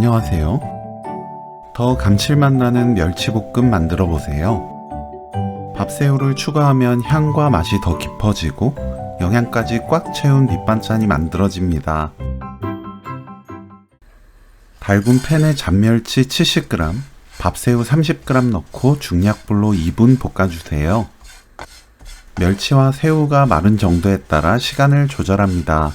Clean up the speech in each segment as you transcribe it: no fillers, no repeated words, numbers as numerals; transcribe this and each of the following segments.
안녕하세요. 더 감칠맛 나는 멸치볶음 만들어 보세요. 밥새우를 추가하면 향과 맛이 더 깊어지고 영양까지 꽉 채운 밑반찬이 만들어집니다. 달군 팬에 잔멸치 70g, 밥새우 30g 넣고 중약불로 2분 볶아주세요. 멸치와 새우가 마른 정도에 따라 시간을 조절합니다.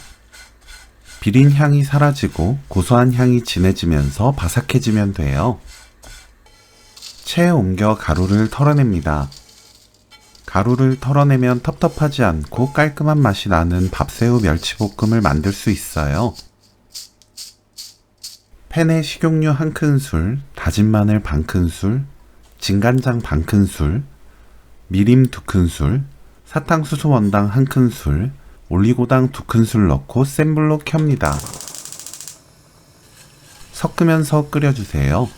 비린 향이 사라지고 고소한 향이 진해지면서 바삭해지면 돼요. 체에 옮겨 가루를 털어냅니다. 가루를 털어내면 텁텁하지 않고 깔끔한 맛이 나는 밥새우 멸치볶음을 만들 수 있어요. 팬에 식용유 1큰술, 다진 마늘 반큰술, 진간장 반큰술, 미림 2큰술, 사탕수수 원당 1큰술, 올리고당 2큰술 넣고 센 불로 켭니다. 섞으면서 끓여주세요.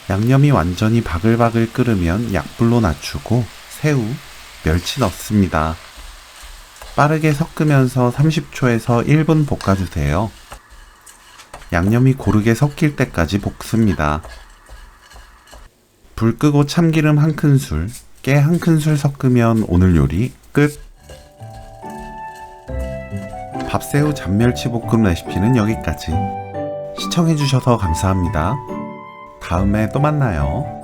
양념이 완전히 바글바글 끓으면 약불로 낮추고 새우, 멸치 넣습니다. 빠르게 섞으면서 30초에서 1분 볶아주세요. 양념이 고르게 섞일 때까지 볶습니다. 불 끄고 참기름 1큰술, 깨 1큰술 섞으면 오늘 요리 끝! 밥새우 잔멸치볶음 레시피는 여기까지. 시청해주셔서 감사합니다. 다음에 또 만나요.